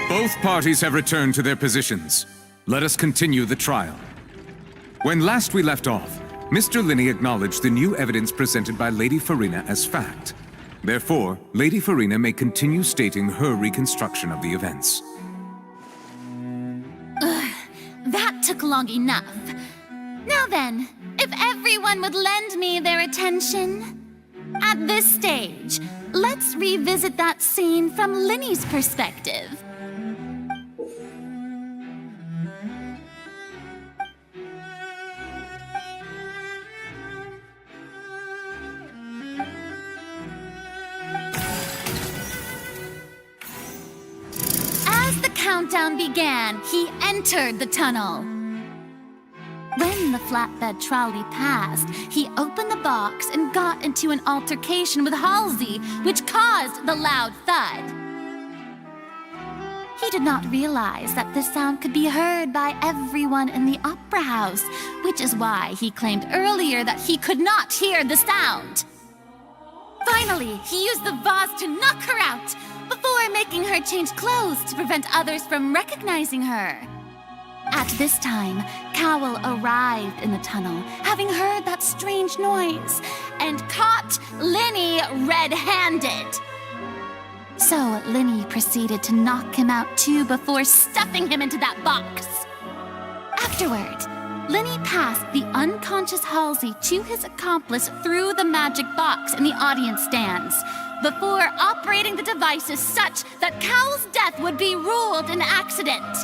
Both parties have returned to their positions. Let us continue the trial. When last we left off, Mr. Linney acknowledged the new evidence presented by Lady Farina as fact. Therefore, Lady Farina may continue stating her reconstruction of the events. That took long enough. Now then, if everyone would lend me their attention. At this stage, let's revisit that scene from Linney's perspective. As the countdown began, he entered the tunnel. When the flatbed trolley passed, he opened the box and got into an altercation with Halsey, which caused the loud thud. He did not realize that this sound could be heard by everyone in the opera house, which is why he claimed earlier that he could not hear the sound. Finally, he used the vase to knock her out, before making her change clothes to prevent others from recognizing her. At this time, Cowell arrived in the tunnel, having heard that strange noise, and caught Linney red-handed. So Linney proceeded to knock him out too before stuffing him into that box. Afterward, Linney passed the unconscious Halsey to his accomplice through the magic box in the audience stands, before operating the devices such that Cowell's death would be ruled an accident.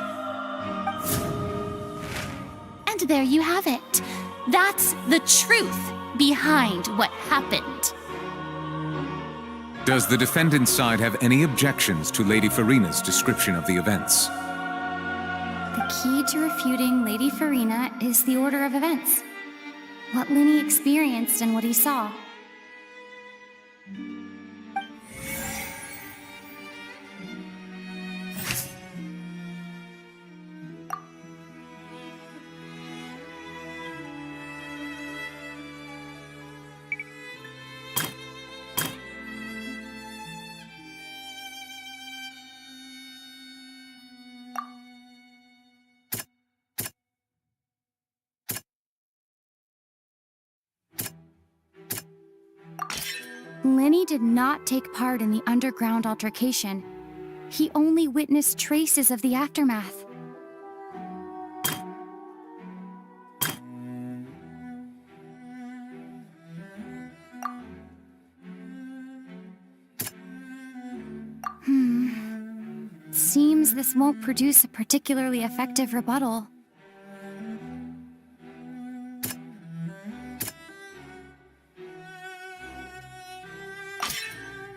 And there you have it. That's the truth behind what happened. Does the defendant's side have any objections to Lady Farina's description of the events? The key to refuting Lady Farina is the order of events. What Linney experienced and what he saw. Linney did not take part in the underground altercation. He only witnessed traces of the aftermath. Seems this won't produce a particularly effective rebuttal.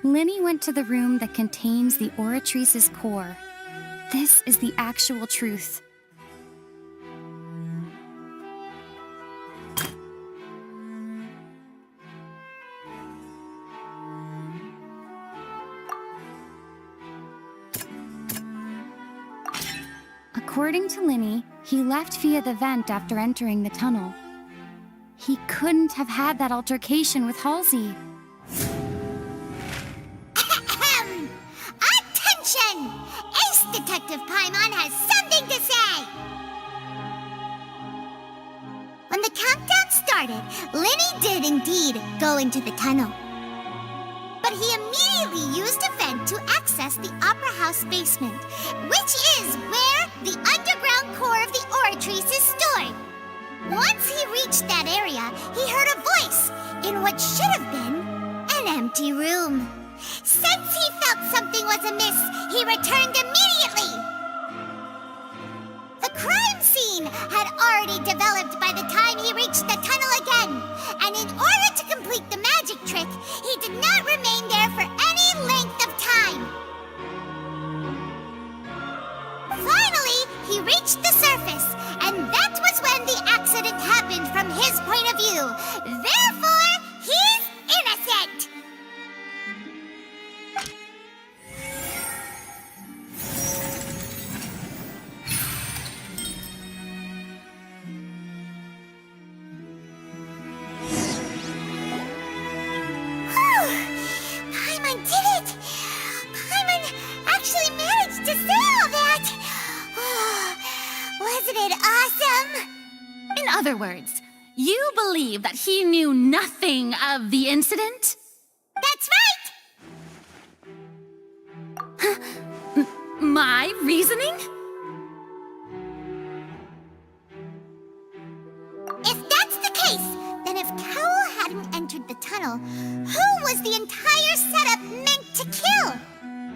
Linney went to the room that contains the Oratrice's core. This is the actual truth. According to Linney, he left via the vent after entering the tunnel. He couldn't have had that altercation with Halsey. Attention! Ace Detective Paimon has something to say! When the countdown started, Linney did indeed go into the tunnel. But he immediately used a vent to access the Opera House basement, which is where the underground core of the Oratrice is stored. Once he reached that area, he heard a voice in what should have been an empty room. Since he felt something was amiss, he returned immediately. The crime scene had already developed by the time he reached the tunnel again, and in order to complete the magic trick, he did not remain there for any length of time. Finally, he reached the surface, and that was when the accident happened from his point of view. Therefore, he's innocent. Paimon did it! Paimon actually managed to say all that. Wasn't it awesome? In other words, you believe that he knew nothing of the incident? That's right! My reasoning? If that's the case, then if Cowell hadn't entered the tunnel, who was the entire setup meant to kill?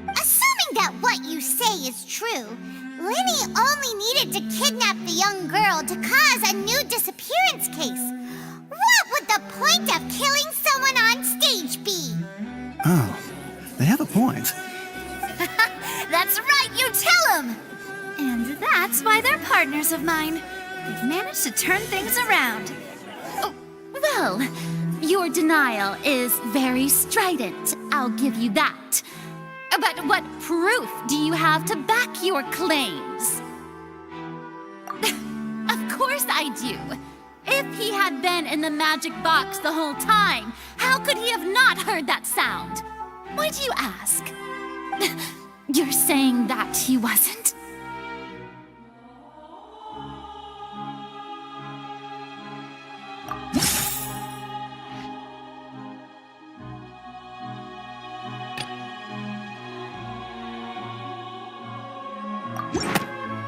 Assuming that what you say is true, Linny only needed to kidnap the young girl to cause a new disappearance case. What would the point of killing someone on stage be? Oh, they have a point. That's right, you tell him! And that's why they're partners of mine. They've managed to turn things around. Oh, well, your denial is very strident, I'll give you that. But what proof do you have to back your claims? Of course I do. If he had been in the magic box the whole time, how could he have not heard that sound? Why do you ask? You're saying that he wasn't?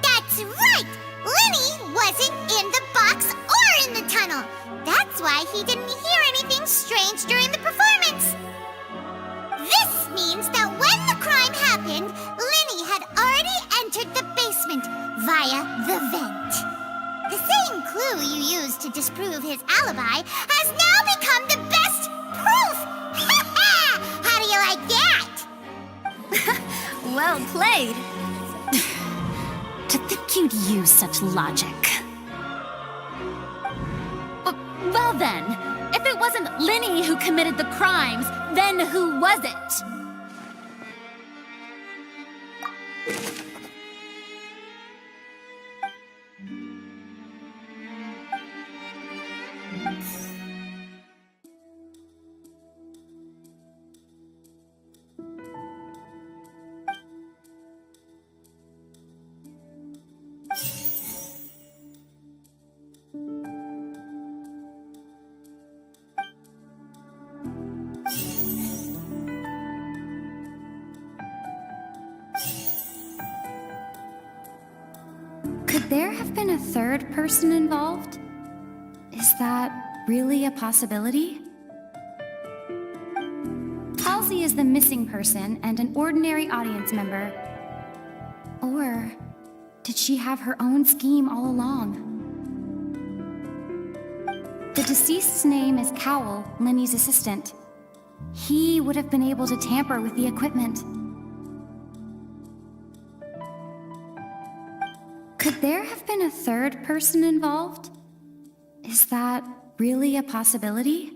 That's right! Linny wasn't in the box or in the tunnel. That's why he didn't hear anything strange during the performance. This means that when the crime happened, Linny had already entered the basement via the vent. The same clue you used to disprove his alibi has now become the best proof! How do you like that? Well played. To think you'd use such logic. Well then, if it wasn't Linny who committed the crimes, then who was it? Could there have been a third person involved? Is that really a possibility? Halsey is the missing person and an ordinary audience member. Or did she have her own scheme all along? The deceased's name is Cowell, Linny's assistant. He would have been able to tamper with the equipment. Could there have been a third person involved? Is that really a possibility?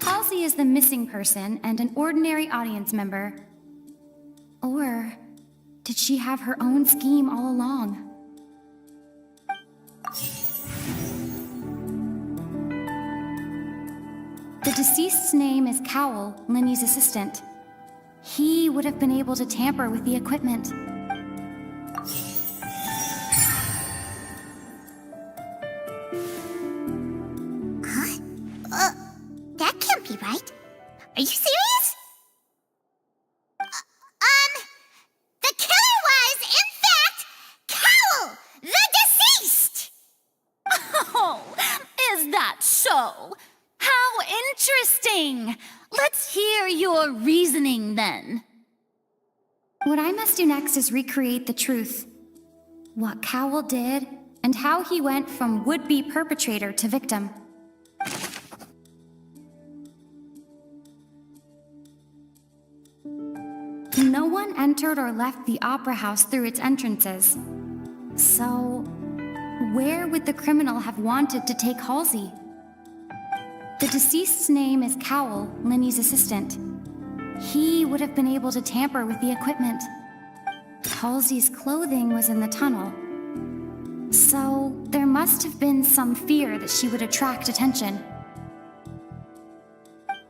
Halsey is the missing person and an ordinary audience member. Or did she have her own scheme all along? The deceased's name is Cowell, Linny's assistant. He would have been able to tamper with the equipment. Huh? That can't be right. Are you serious? The killer was, in fact, Cowell, the deceased! Oh, is that so? How interesting! Let's hear your reasoning then. What I must do next is recreate the truth. What Cowell did, and how he went from would-be perpetrator to victim. No one entered or left the Opera House through its entrances. So, where would the criminal have wanted to take Halsey? The deceased's name is Cowell, Linny's assistant. He would have been able to tamper with the equipment. Halsey's clothing was in the tunnel. So, there must have been some fear that she would attract attention.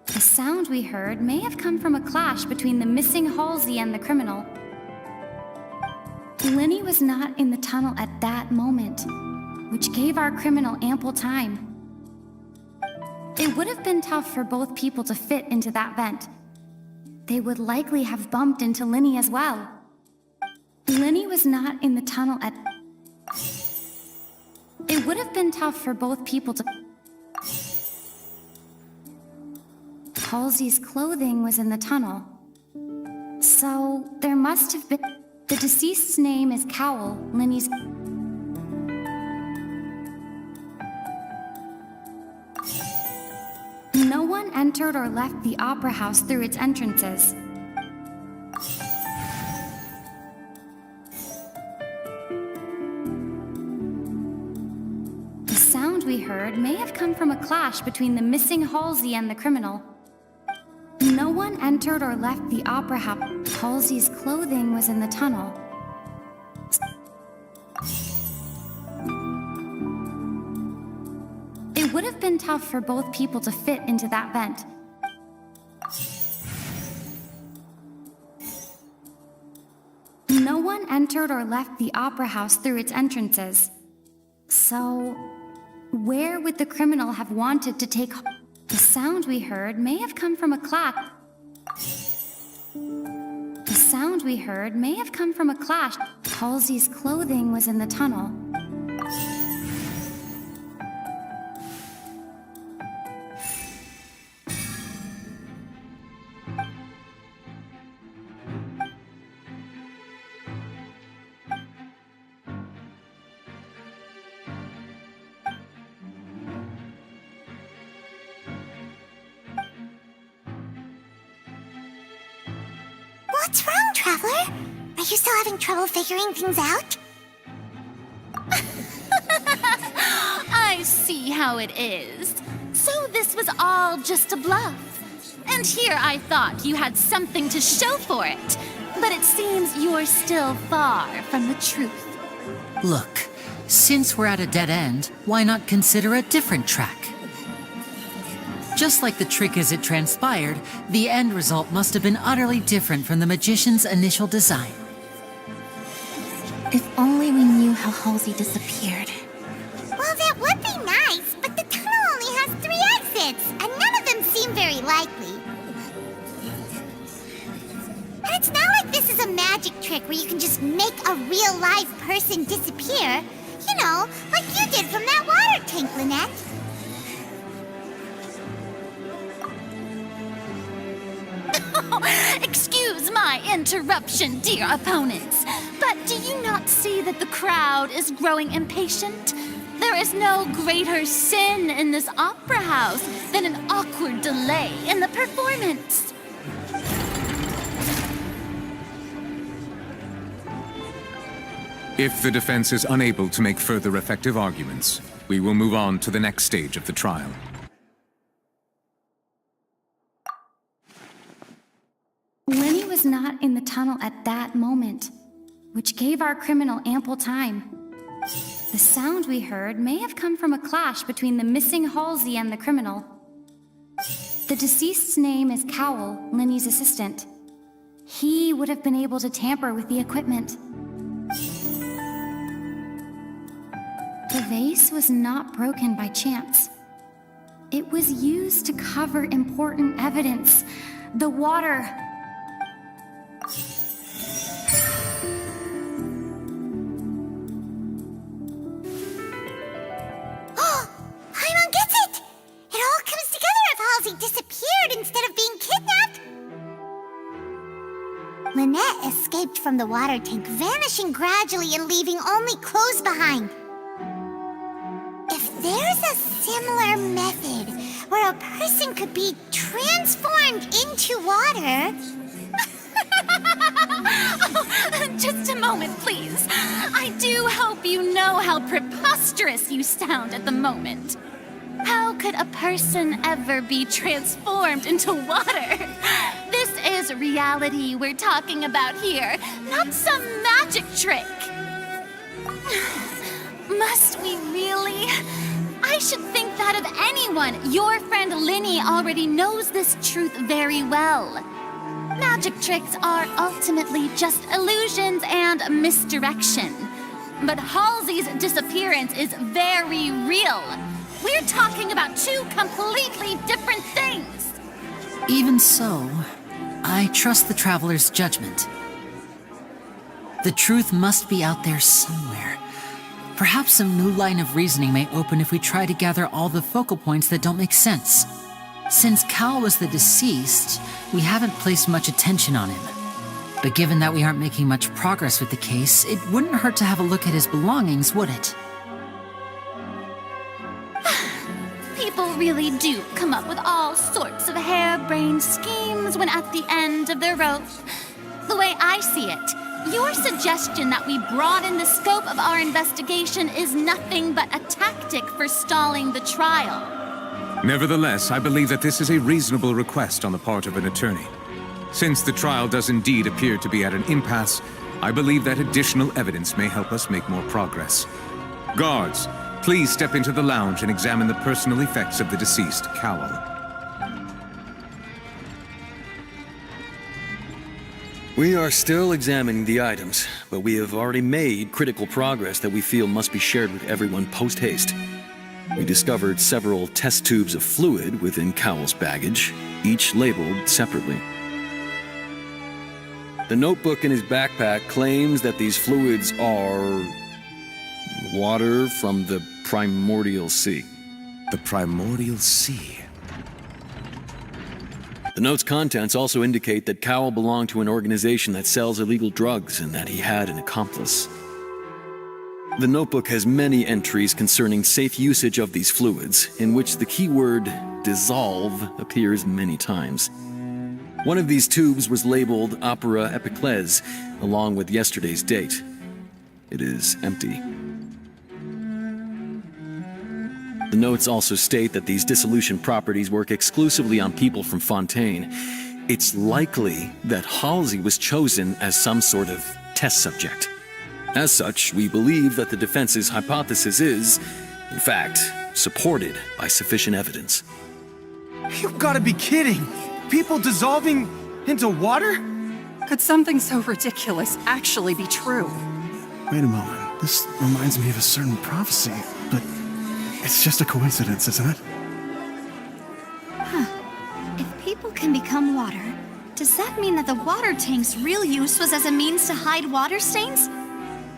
The sound we heard may have come from a clash between the missing Halsey and the criminal. Linny was not in the tunnel at that moment, which gave our criminal ample time. It would have been tough for both people to fit into that vent. They would likely have bumped into Linny as well. Linny was not in the tunnel at... It would have been tough for both people to... Halsey's clothing was in the tunnel. So, there must have been... The deceased's name is Cowell, Linny's... No one entered or left the Opera House through its entrances. The sound we heard may have come from a clash between the missing Halsey and the criminal. No one entered or left the Opera House. Halsey's clothing was in the tunnel. It would have been tough for both people to fit into that vent. No one entered or left the Opera House through its entrances. So, where would the criminal have wanted to take... The sound we heard may have come from a clash. The sound we heard may have come from a clash. Halsey's clothing was in the tunnel. What's wrong, Traveler? Are you still having trouble figuring things out? I see how it is. So this was all just a bluff. And here I thought you had something to show for it. But it seems you're still far from the truth. Look, since we're at a dead end, why not consider a different track? Just like the trick as it transpired, the end result must have been utterly different from the magician's initial design. If only we knew how Halsey disappeared. Well, that would be nice, but the tunnel only has 3 exits, and none of them seem very likely. And it's not like this is a magic trick where you can just make a real live person disappear. You know, like you did from that water tank, Lynette. Excuse my interruption, dear opponents, but do you not see that the crowd is growing impatient? There is no greater sin in this opera house than an awkward delay in the performance. If the defense is unable to make further effective arguments, we will move on to the next stage of the trial. Linny was not in the tunnel at that moment, which gave our criminal ample time. The sound we heard may have come from a clash between the missing Halsey and the criminal. The deceased's name is Cowell, Linny's assistant. He would have been able to tamper with the equipment. The vase was not broken by chance. It was used to cover important evidence. The water. Paimon gets it! It all comes together if Halsey disappeared instead of being kidnapped. Lynette escaped from the water tank, vanishing gradually and leaving only clothes behind. If there's a similar method where a person could be transformed into water... Oh, just a moment, please. I do hope you know how preposterous you sound at the moment. How could a person ever be transformed into water? This is reality we're talking about here, not some magic trick. Must we really? I should think that that of anyone, your friend Linny already knows this truth very well. Magic tricks are ultimately just illusions and misdirection. But Halsey's disappearance is very real. We're talking about two completely different things. Even so, I trust the Traveler's judgment. The truth must be out there somewhere. Perhaps some new line of reasoning may open if we try to gather all the focal points that don't make sense. Since Cal was the deceased, we haven't placed much attention on him. But given that we aren't making much progress with the case, it wouldn't hurt to have a look at his belongings, would it? People really do come up with all sorts of harebrained schemes when at the end of their rope. The way I see it, your suggestion that we broaden the scope of our investigation is nothing but a tactic for stalling the trial. Nevertheless, I believe that this is a reasonable request on the part of an attorney. Since the trial does indeed appear to be at an impasse, I believe that additional evidence may help us make more progress. Guards, please step into the lounge and examine the personal effects of the deceased, Cowell. We are still examining the items, but we have already made critical progress that we feel must be shared with everyone post-haste. We discovered several test tubes of fluid within Cowell's baggage, each labeled separately. The notebook in his backpack claims that these fluids are water from the Primordial Sea. The Primordial Sea. The note's contents also indicate that Cowell belonged to an organization that sells illegal drugs and that he had an accomplice. The notebook has many entries concerning safe usage of these fluids, in which the keyword dissolve appears many times. One of these tubes was labeled Opera Epiclese, along with yesterday's date. It is empty. The notes also state that these dissolution properties work exclusively on people from Fontaine. It's likely that Halsey was chosen as some sort of test subject. As such, we believe that the defense's hypothesis is, in fact, supported by sufficient evidence. You've got to be kidding! People dissolving into water? Could something so ridiculous actually be true? Wait a moment. This reminds me of a certain prophecy, but it's just a coincidence, isn't it? If people can become water, does that mean that the water tank's real use was as a means to hide water stains?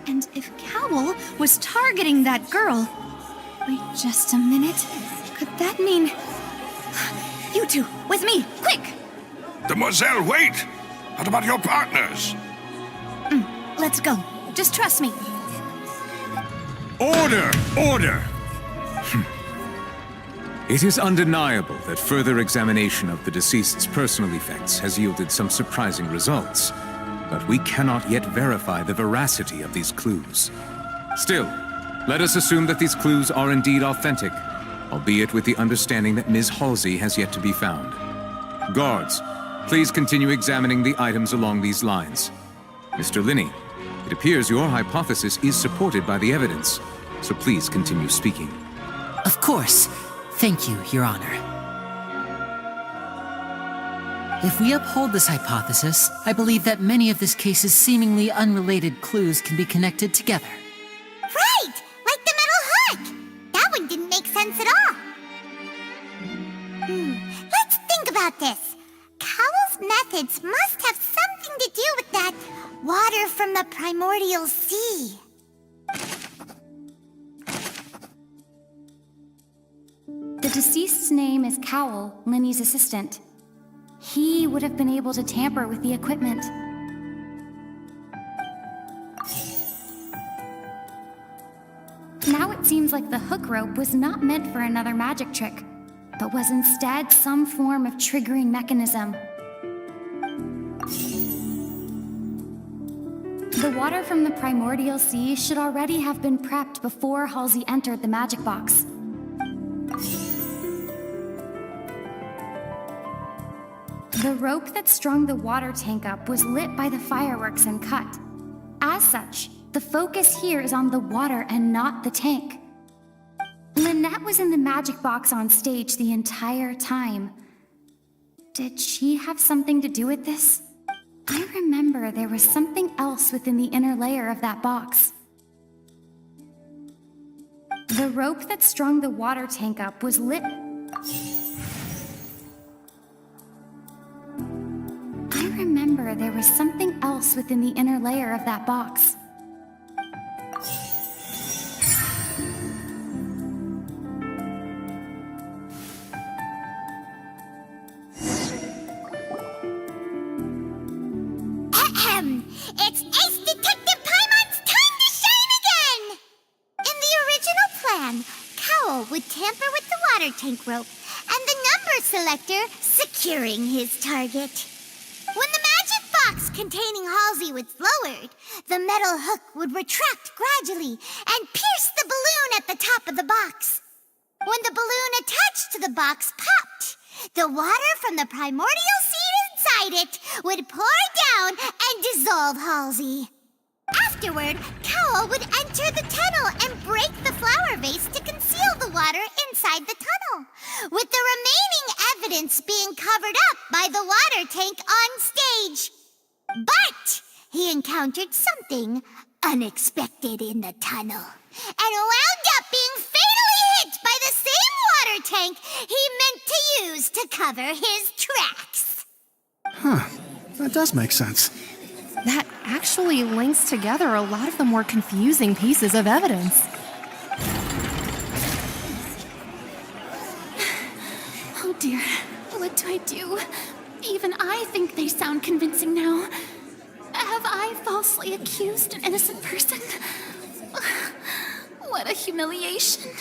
And if Cowell was targeting that girl... Wait just a minute. Could that mean... You two, with me, quick! Demoiselle, wait! What about your partners? Let's go. Just trust me. Order! Order! It is undeniable that further examination of the deceased's personal effects has yielded some surprising results, but we cannot yet verify the veracity of these clues. Still, let us assume that these clues are indeed authentic, albeit with the understanding that Ms. Halsey has yet to be found. Guards, please continue examining the items along these lines. Mr. Linney, it appears your hypothesis is supported by the evidence, so please continue speaking. Of course. Thank you, Your Honor. If we uphold this hypothesis, I believe that many of this case's seemingly unrelated clues can be connected together. Right! Like the metal hook! That one didn't make sense at all. Let's think about this. Cowell's methods must have something to do with that water from the Primordial Sea. The deceased's name is Cowell, Linny's assistant. He would have been able to tamper with the equipment. Now it seems like the hook rope was not meant for another magic trick, but was instead some form of triggering mechanism. The water from the Primordial Sea should already have been prepped before Halsey entered the magic box. The rope that strung the water tank up was lit by the fireworks and cut. As such, the focus here is on the water and not the tank. Lynette was in the magic box on stage the entire time. Did she have something to do with this? I remember there was something else within the inner layer of that box. The rope that strung the water tank up was lit. I remember there was something else within the inner layer of that box. It's Ace Detective Paimon's time to shine again! In the original plan, Cowell would tamper with the water tank rope and the number selector securing his target. When the magic box containing Halsey was lowered, the metal hook would retract gradually and pierce the balloon at the top of the box. When the balloon attached to the box popped, the water from the primordial seed inside it would pour down and dissolve Halsey. Afterward, Cowell would enter the tunnel and break the flower vase to conceal the water inside the tunnel, with the remaining evidence being covered up by the water tank on stage. But he encountered something unexpected in the tunnel and wound up being fatally hit by the same water tank he meant to use to cover his tracks. Huh. That does make sense. That actually links together a lot of the more confusing pieces of evidence. Oh dear, what do I do? Even I think they sound convincing now. Have I falsely accused an innocent person? What a humiliation.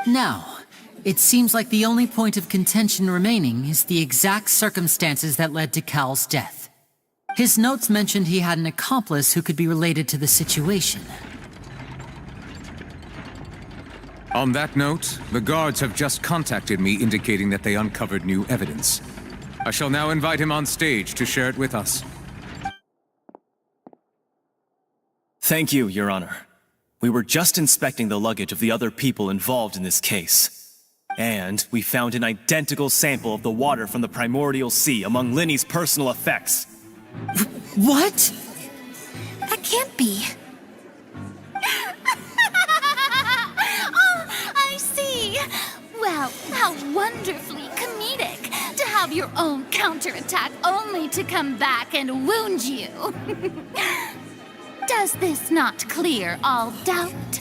Now, it seems like the only point of contention remaining is the exact circumstances that led to Cal's death. His notes mentioned he had an accomplice who could be related to the situation. On that note, the guards have just contacted me indicating that they uncovered new evidence. I shall now invite him on stage to share it with us. Thank you, Your Honor. We were just inspecting the luggage of the other people involved in this case. And we found an identical sample of the water from the primordial sea among Linny's personal effects. What? That can't be. Oh, I see. Well, how wonderfully comedic to have your own counterattack only to come back and wound you. Does this not clear all doubt?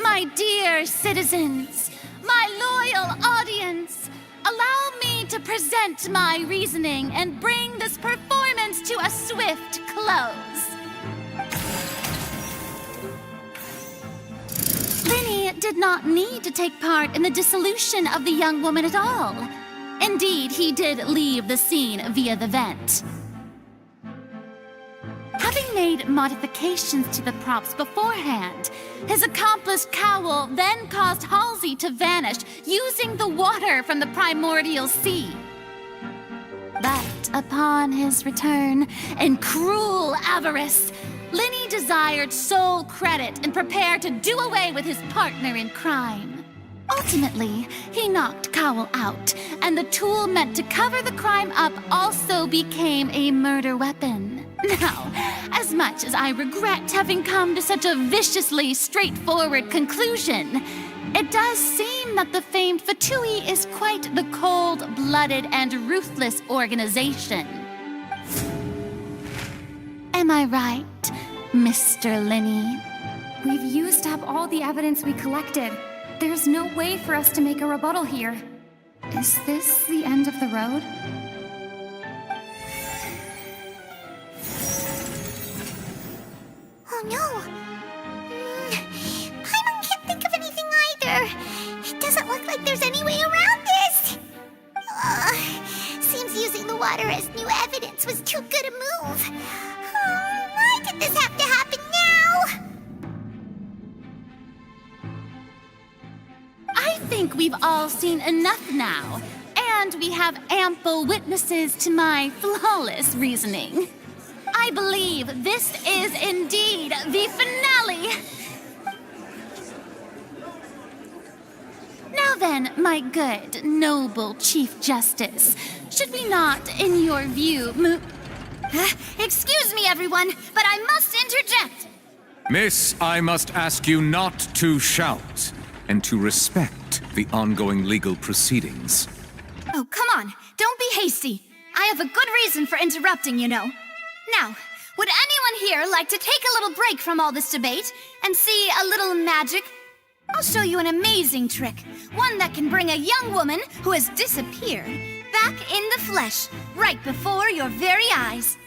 My dear citizens, my loyal audience, allow me to present my reasoning and bring this performance to a swift close. Linny did not need to take part in the dissolution of the young woman at all. Indeed, he did leave the scene via the vent. Having made modifications to the props beforehand, his accomplice Cowell then caused Halsey to vanish using the water from the primordial sea. But upon his return, in cruel avarice, Linny desired sole credit and prepared to do away with his partner in crime. Ultimately, he knocked Cowell out, and the tool meant to cover the crime up also became a murder weapon. Now, as much as I regret having come to such a viciously straightforward conclusion, it does seem that the famed Fatui is quite the cold-blooded and ruthless organization. Am I right, Mr. Linny? We've used up all the evidence we collected. There's no way for us to make a rebuttal here. Is this the end of the road? Oh no! Paimon can't think of anything either. It doesn't look like there's any way around this. Seems using the water as new evidence was too good a move. Why did this have to happen now? I think we've all seen enough now, and we have ample witnesses to my flawless reasoning. I believe this is indeed the finale. Now then, my good, noble Chief Justice, should we not, in your view, Excuse me, everyone, but I must interject. Miss, I must ask you not to shout and to respect the ongoing legal proceedings. Oh, come on. Don't be hasty. I have a good reason for interrupting, you know. Now, would anyone here like to take a little break from all this debate and see a little magic? I'll show you an amazing trick, one that can bring a young woman who has disappeared back in the flesh, right before your very eyes.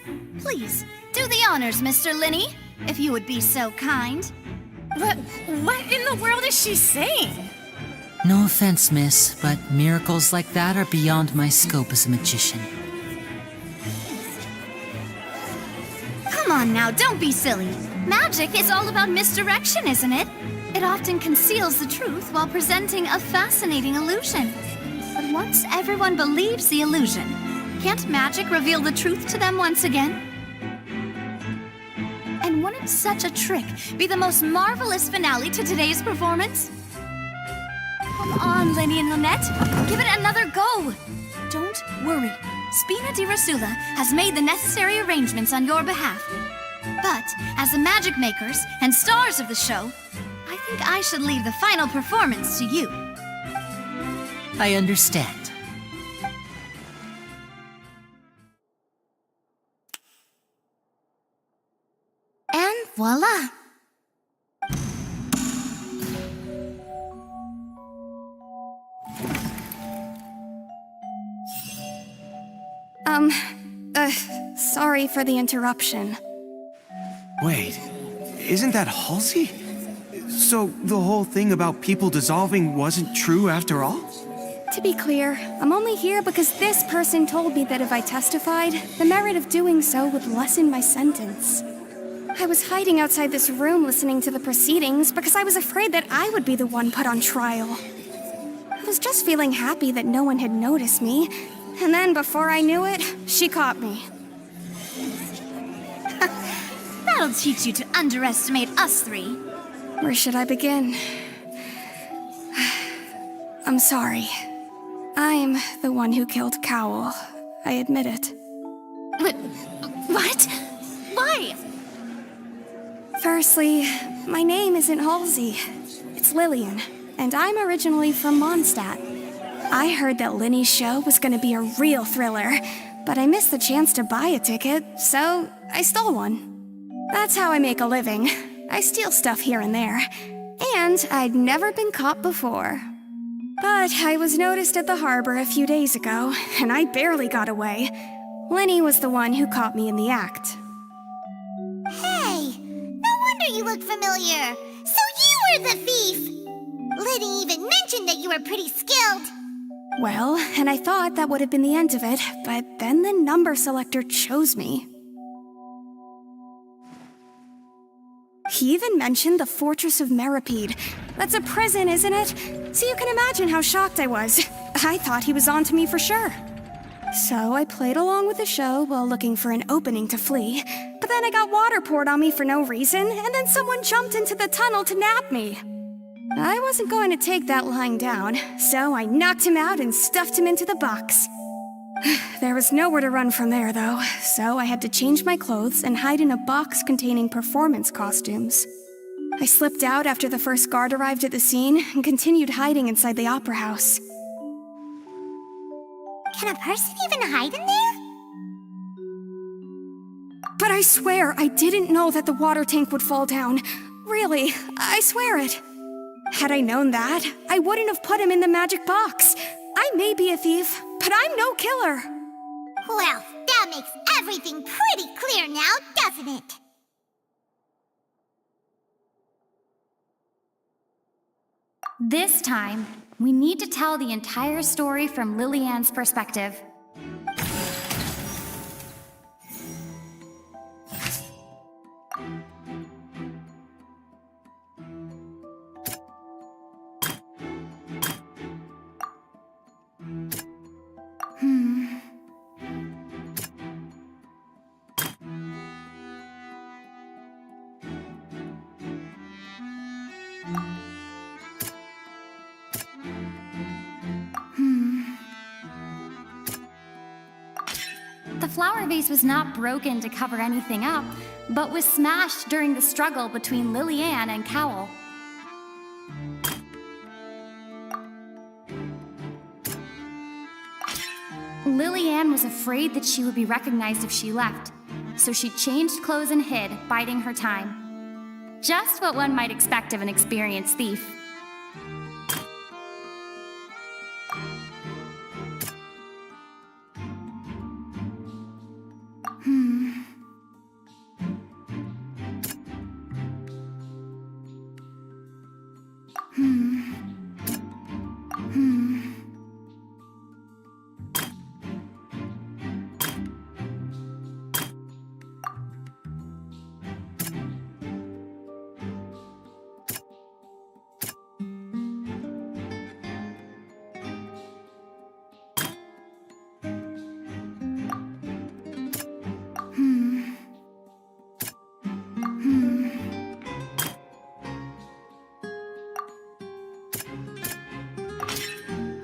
Please, do the honors, Mr. Linney, if you would be so kind. What in the world is she saying? No offense, miss, but miracles like that are beyond my scope as a magician. Come on now, don't be silly. Magic is all about misdirection, isn't it? It often conceals the truth while presenting a fascinating illusion. But once everyone believes the illusion, can't magic reveal the truth to them once again? And wouldn't such a trick be the most marvelous finale to today's performance? Come on, Linny and Lynette, give it another go. Don't worry, Spina di Rasula has made the necessary arrangements on your behalf. But as the magic makers and stars of the show, I think I should leave the final performance to you. I understand. And voila! Sorry for the interruption. Wait, isn't that Halsey? So the whole thing about people dissolving wasn't true after all? To be clear, I'm only here because this person told me that if I testified, the merit of doing so would lessen my sentence. I was hiding outside this room listening to the proceedings because I was afraid that I would be the one put on trial. I was just feeling happy that no one had noticed me, and then before I knew it, she caught me. That'll teach you to underestimate us three. Where should I begin? I'm sorry. I'm the one who killed Cowell. I admit it. What? Why? Firstly, my name isn't Halsey. It's Lillian, and I'm originally from Mondstadt. I heard that Linny's show was gonna be a real thriller, but I missed the chance to buy a ticket, so I stole one. That's how I make a living. I steal stuff here and there, and I'd never been caught before. But I was noticed at the harbor a few days ago, and I barely got away. Linny was the one who caught me in the act. Hey, no wonder you look familiar. So you were the thief. Liddy even mentioned that you were pretty skilled. Well, and I thought that would have been the end of it, but then the number selector chose me. He even mentioned the Fortress of Meripede. That's a prison, isn't it? So you can imagine how shocked I was. I thought he was onto me for sure. So I played along with the show while looking for an opening to flee. But then I got water poured on me for no reason, and then someone jumped into the tunnel to nab me. I wasn't going to take that lying down, so I knocked him out and stuffed him into the box. There was nowhere to run from there, though, so I had to change my clothes and hide in a box containing performance costumes. I slipped out after the first guard arrived at the scene and continued hiding inside the opera house. Can a person even hide in there? But I swear I didn't know that the water tank would fall down. Really, I swear it. Had I known that, I wouldn't have put him in the magic box. I may be a thief, but I'm no killer. Well, that makes everything pretty clear now, doesn't it? This time, we need to tell the entire story from Lillian's perspective. flower vase was not broken to cover anything up, but was smashed during the struggle between Lillian and Cowell. Lillian was afraid that she would be recognized if she left, so she changed clothes and hid, biding her time. Just what one might expect of an experienced thief.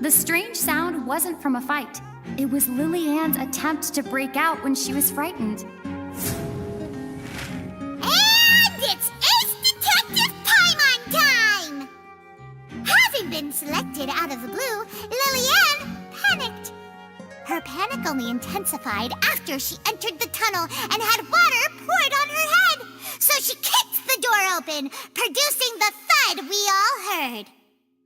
The strange sound wasn't from a fight. It was Lillian's attempt to break out when she was frightened. And it's Ace Detective Paimon time! Having been selected out of the blue, Lillian panicked. Her panic only intensified after she entered the tunnel and had water poured on her head. So she kicked the door open, producing the thud we all heard.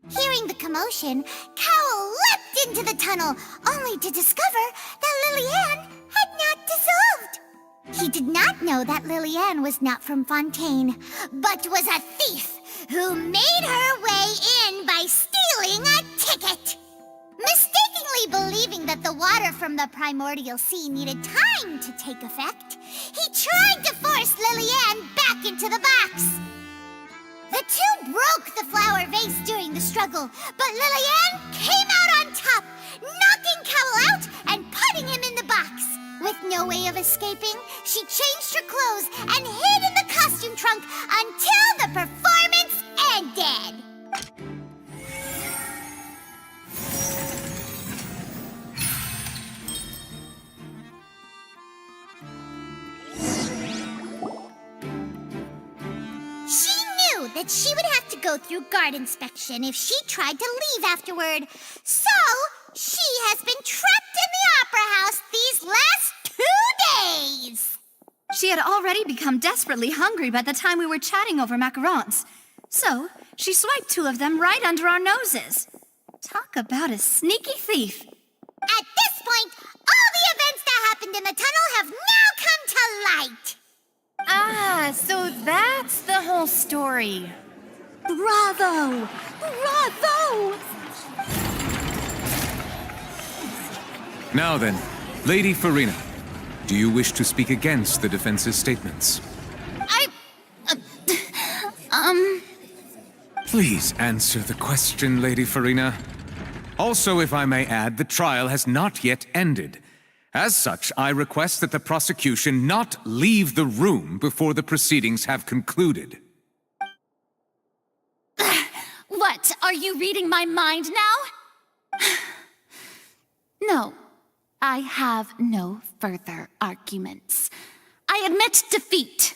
Hearing the commotion, Cowell leapt into the tunnel, only to discover that Lillian had not dissolved. He did not know that Lillian was not from Fontaine, but was a thief who made her way in by stealing a ticket. Mistakenly believing that the water from the primordial sea needed time to take effect, he tried to force Lillian back into the box. The two broke the flower vase during the struggle, but Lillian came out on top, knocking Cowell out and putting him in the box. With no way of escaping, she changed her clothes and hid in the costume trunk until the performance ended. That she would have to go through guard inspection if she tried to leave afterward. So, she has been trapped in the Opera House these last 2 days. She had already become desperately hungry by the time we were chatting over macarons. So, she swiped 2 of them right under our noses. Talk about a sneaky thief. At this point, all the events that happened in the tunnel have now come to light. Ah, so that's the whole story. Bravo! Bravo! Now then, Lady Farina, do you wish to speak against the defense's statements? Please answer the question, Lady Farina. Also, if I may add, the trial has not yet ended. As such, I request that the prosecution not leave the room before the proceedings have concluded. What? Are you reading my mind now? No, I have no further arguments. I admit defeat.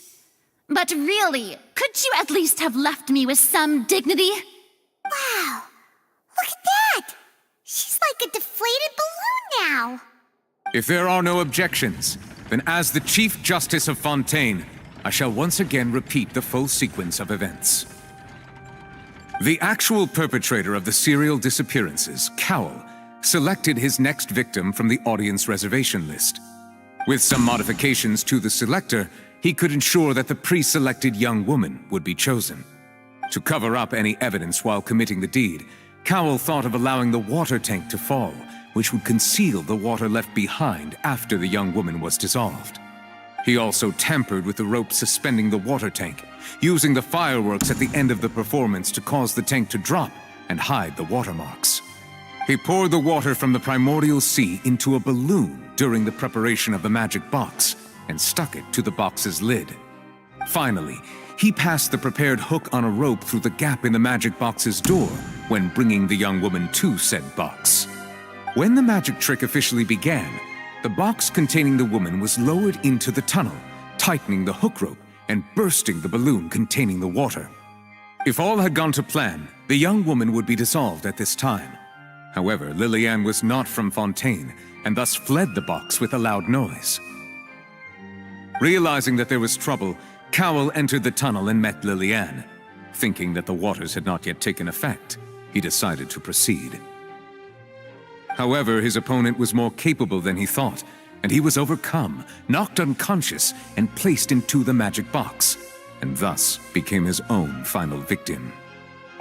But really, could you at least have left me with some dignity? Wow, look at that! She's like a deflated balloon now. If there are no objections, then as the Chief Justice of Fontaine, I shall once again repeat the full sequence of events. The actual perpetrator of the serial disappearances, Cowell, selected his next victim from the audience reservation list. With some modifications to the selector, he could ensure that the pre-selected young woman would be chosen. To cover up any evidence while committing the deed, Cowell thought of allowing the water tank to fall, which would conceal the water left behind after the young woman was dissolved. He also tampered with the rope suspending the water tank, using the fireworks at the end of the performance to cause the tank to drop and hide the watermarks. He poured the water from the primordial sea into a balloon during the preparation of the magic box and stuck it to the box's lid. Finally, he passed the prepared hook on a rope through the gap in the magic box's door when bringing the young woman to said box. When the magic trick officially began, the box containing the woman was lowered into the tunnel, tightening the hook rope and bursting the balloon containing the water. If all had gone to plan, the young woman would be dissolved at this time. However, Lillian was not from Fontaine, and thus fled the box with a loud noise. Realizing that there was trouble, Cowell entered the tunnel and met Lillian. Thinking that the waters had not yet taken effect, he decided to proceed. However, his opponent was more capable than he thought, and he was overcome, knocked unconscious, and placed into the magic box, and thus became his own final victim.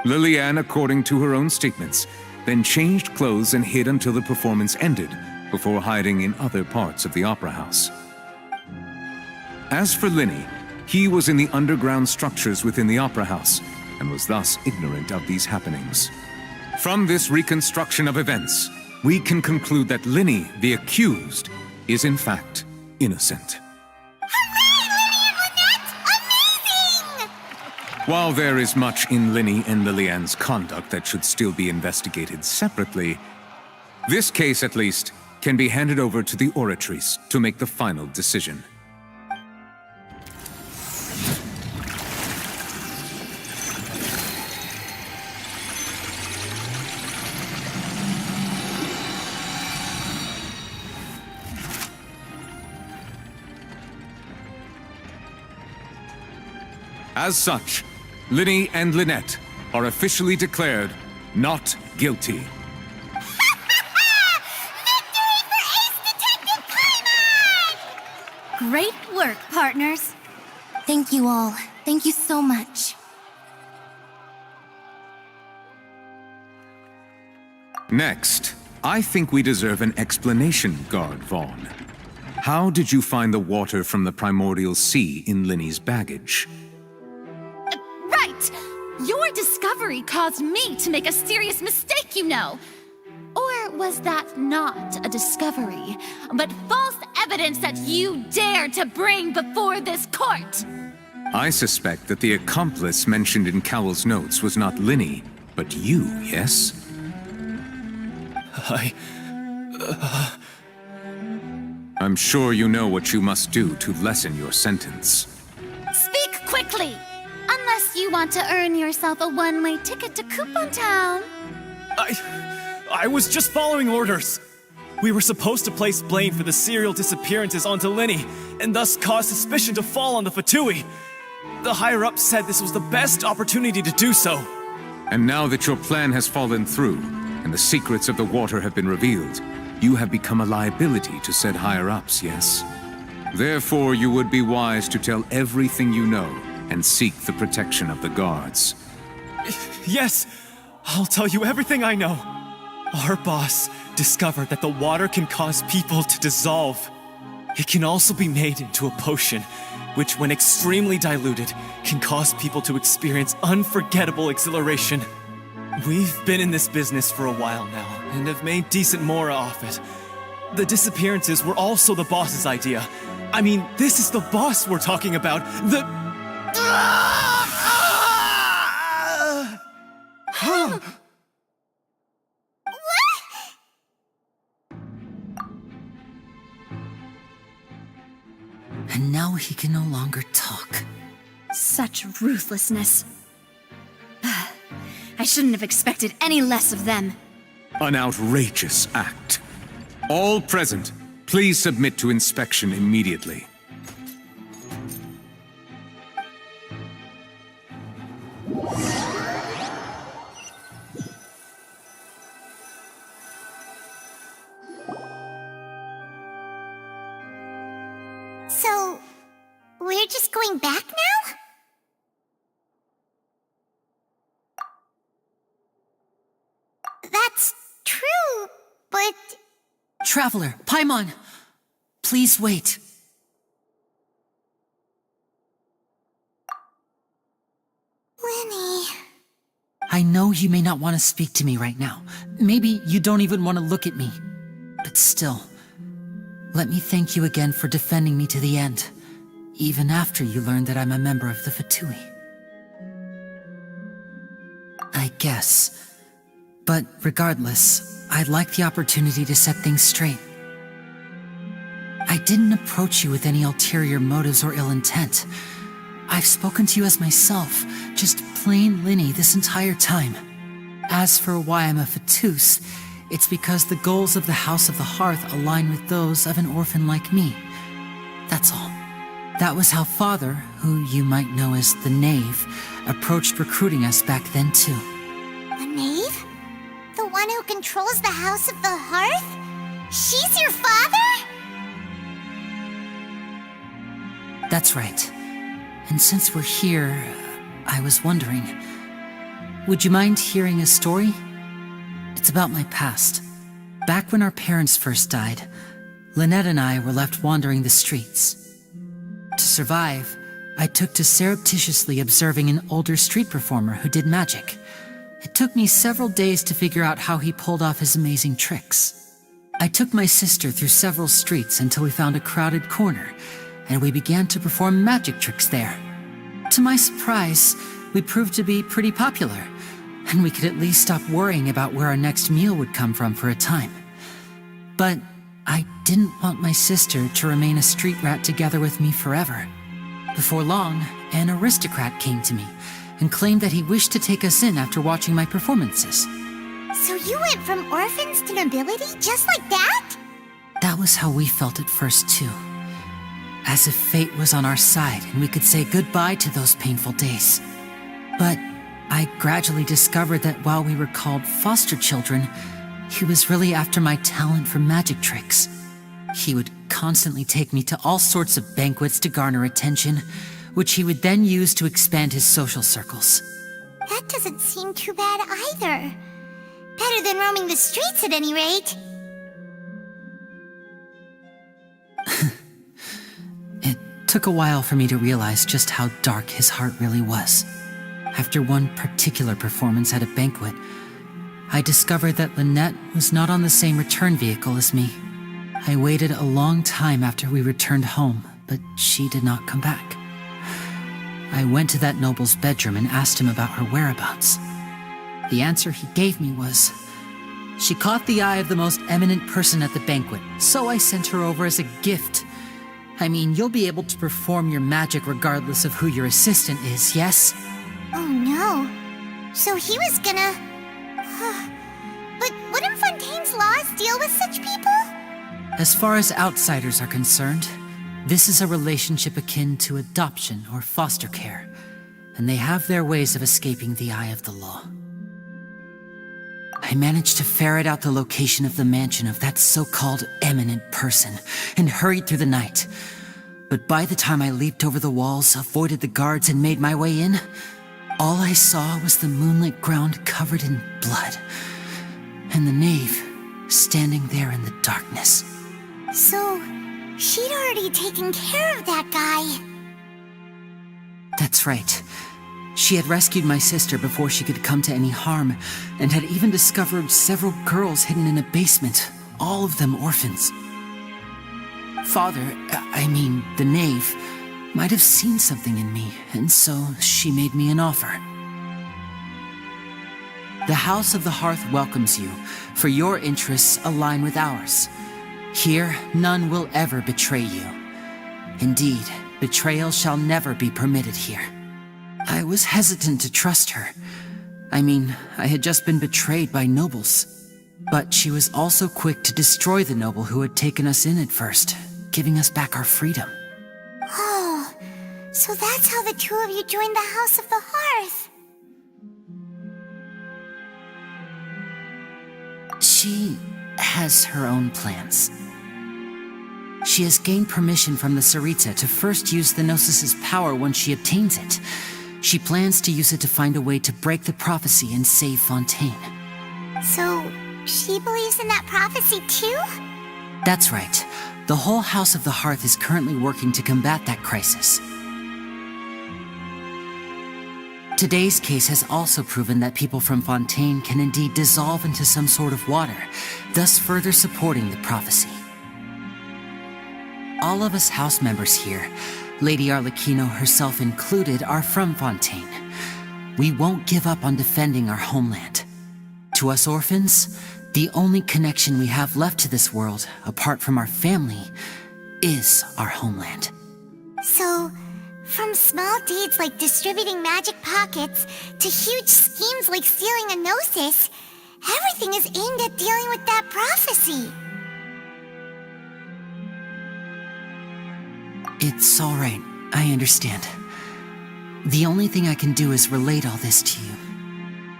Lillian, according to her own statements, then changed clothes and hid until the performance ended, before hiding in other parts of the opera house. As for Linny, he was in the underground structures within the opera house, and was thus ignorant of these happenings. From this reconstruction of events, we can conclude that Linny, the accused, is in fact innocent. While there is much in Linny and Lillian's conduct that should still be investigated separately, this case, at least, can be handed over to the Oratrice to make the final decision. As such, Linny and Lynette are officially declared not guilty. Great work, partners. Thank you all. Thank you so much. Next, I think we deserve an explanation, Guard Vaughn. How did you find the water from the primordial sea in Linny's baggage? Right! Your discovery caused me to make a serious mistake, you know. Or was that not a discovery, but false evidence that you dared to bring before this court? I suspect that the accomplice mentioned in Cowell's notes was not Linny, but you, yes? I'm sure you know what you must do to lessen your sentence. Speak quickly! Unless you want to earn yourself a one-way ticket to Coupon Town. I was just following orders. We were supposed to place blame for the serial disappearances onto Linny, and thus cause suspicion to fall on the Fatui. The higher-ups said this was the best opportunity to do so. And now that your plan has fallen through, and the secrets of the water have been revealed, you have become a liability to said higher-ups, yes? Therefore, you would be wise to tell everything you know, and seek the protection of the guards. Yes, I'll tell you everything I know. Our boss discovered that the water can cause people to dissolve. It can also be made into a potion, which when extremely diluted, can cause people to experience unforgettable exhilaration. We've been in this business for a while now, and have made decent mora off it. The disappearances were also the boss's idea. I mean, this is the boss we're talking about. And now he can no longer talk. Such ruthlessness. I shouldn't have expected any less of them. An outrageous act. All present, please submit to inspection immediately. So, we're just going back now? That's true, but... Traveler, Paimon! Please wait. Linny... I know you may not want to speak to me right now. Maybe you don't even want to look at me. But still, let me thank you again for defending me to the end, even after you learned that I'm a member of the Fatui. I guess. But regardless, I'd like the opportunity to set things straight. didn't approach you with any ulterior motives or ill intent. I've spoken to you as myself, just plain Linny this entire time. As for why I'm a Fatus, it's because the goals of the House of the Hearth align with those of an orphan like me. That's all. That was how Father, who you might know as the Knave, approached recruiting us back then too. The Knave? The one who controls the House of the Hearth? She's your father? That's right. And since we're here, I was wondering, would you mind hearing a story? It's about my past. Back when our parents first died, Lynette and I were left wandering the streets. To survive, I took to surreptitiously observing an older street performer who did magic. It took me several days to figure out how he pulled off his amazing tricks. I took my sister through several streets until we found a crowded corner, and we began to perform magic tricks there. To my surprise, we proved to be pretty popular, and we could at least stop worrying about where our next meal would come from for a time. But I didn't want my sister to remain a street rat together with me forever. Before long, an aristocrat came to me and claimed that he wished to take us in after watching my performances. So you went from orphans to nobility just like that? That was how we felt at first too. As if fate was on our side and we could say goodbye to those painful days. But I gradually discovered that while we were called foster children, he was really after my talent for magic tricks. He would constantly take me to all sorts of banquets to garner attention, which he would then use to expand his social circles. That doesn't seem too bad either. Better than roaming the streets at any rate. It took a while for me to realize just how dark his heart really was. After one particular performance at a banquet, I discovered that Lynette was not on the same return vehicle as me. I waited a long time after we returned home, but she did not come back. I went to that noble's bedroom and asked him about her whereabouts. The answer he gave me was, she caught the eye of the most eminent person at the banquet, so I sent her over as a gift. I mean, you'll be able to perform your magic regardless of who your assistant is, yes? Oh no. So he was gonna... But wouldn't Fontaine's laws deal with such people? As far as outsiders are concerned, this is a relationship akin to adoption or foster care, and they have their ways of escaping the eye of the law. I managed to ferret out the location of the mansion of that so-called eminent person and hurried through the night. But by the time I leaped over the walls, avoided the guards, and made my way in, all I saw was the moonlit ground covered in blood, and the Knave standing there in the darkness. So, she'd already taken care of that guy. That's right. She had rescued my sister before she could come to any harm, and had even discovered several girls hidden in a basement, all of them orphans. Father, the Knave, might have seen something in me, and so she made me an offer. The House of the Hearth welcomes you, for your interests align with ours. Here, none will ever betray you. Indeed, betrayal shall never be permitted here. I was hesitant to trust her. I had just been betrayed by nobles. But she was also quick to destroy the noble who had taken us in at first, giving us back our freedom. Oh, so that's how the two of you joined the House of the Hearth. She has her own plans. She has gained permission from the Tsaritsa to first use the Gnosis' power once she obtains it. She plans to use it to find a way to break the prophecy and save Fontaine. So, she believes in that prophecy too? That's right. The whole House of the Hearth is currently working to combat that crisis. Today's case has also proven that people from Fontaine can indeed dissolve into some sort of water, thus further supporting the prophecy. All of us house members here, Lady Arlecchino herself included, are from Fontaine. We won't give up on defending our homeland. To us orphans, the only connection we have left to this world, apart from our family, is our homeland. So, from small deeds like distributing magic pockets to huge schemes like stealing a Gnosis, everything is aimed at dealing with that prophecy. It's all right. I understand. The only thing I can do is relate all this to you.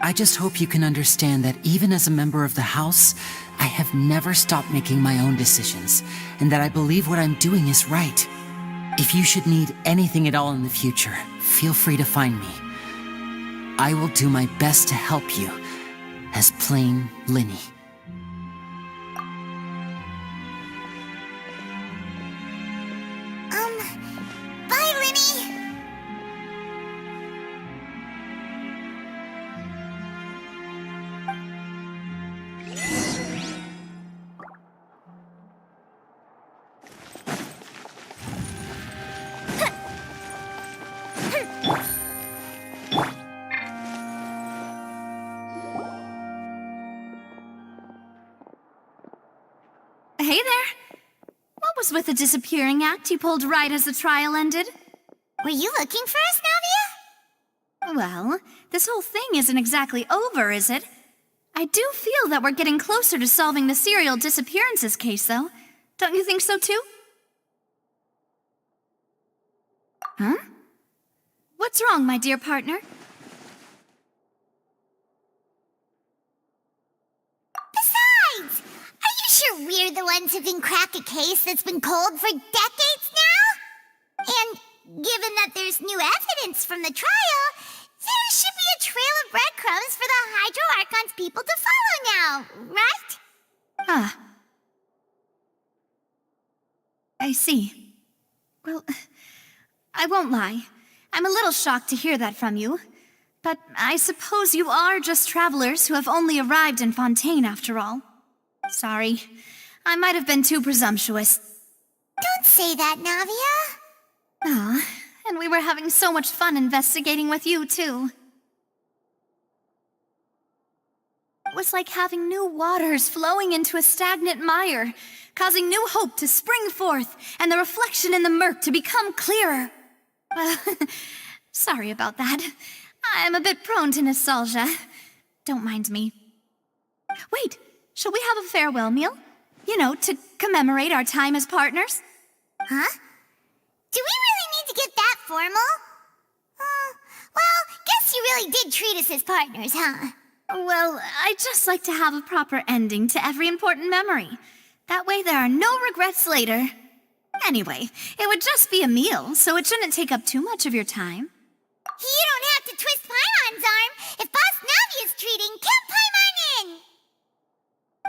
I just hope you can understand that even as a member of the House, I have never stopped making my own decisions, and that I believe what I'm doing is right. If you should need anything at all in the future, feel free to find me. I will do my best to help you, as plain Linny. Bye, Linny! Hey there! What was with the disappearing act you pulled right as the trial ended? Were you looking for us, Navia? Well, this whole thing isn't exactly over, is it? I do feel that we're getting closer to solving the serial disappearances case, though. Don't you think so, too? Huh? What's wrong, my dear partner? Besides, are you sure we're the ones who can crack a case that's been cold for decades now? And given that there's new evidence from the trial, there should be a trail of breadcrumbs for the Hydro Archon's people to follow now, right? Ah. I see. Well, I won't lie. I'm a little shocked to hear that from you. But I suppose you are just travelers who have only arrived in Fontaine after all. Sorry. I might have been too presumptuous. Don't say that, Navia. Ah, and we were having so much fun investigating with you, too. It was like having new waters flowing into a stagnant mire, causing new hope to spring forth, and the reflection in the murk to become clearer. Sorry about that. I'm a bit prone to nostalgia. Don't mind me. Wait, shall we have a farewell meal? You know, to commemorate our time as partners? Huh? Do we really need to get that formal? Well, guess you really did treat us as partners, huh? Well, I'd just like to have a proper ending to every important memory. That way there are no regrets later. Anyway, it would just be a meal, so it shouldn't take up too much of your time. You don't have to twist Paimon's arm. If Boss Navi is treating, count Paimon in!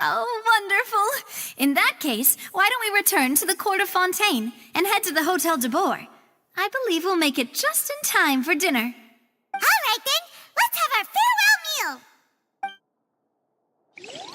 Oh, wonderful. In that case, why don't we return to the Court of Fontaine and head to the Hotel de Boer? I believe we'll make it just in time for dinner. All right then, let's have our farewell meal!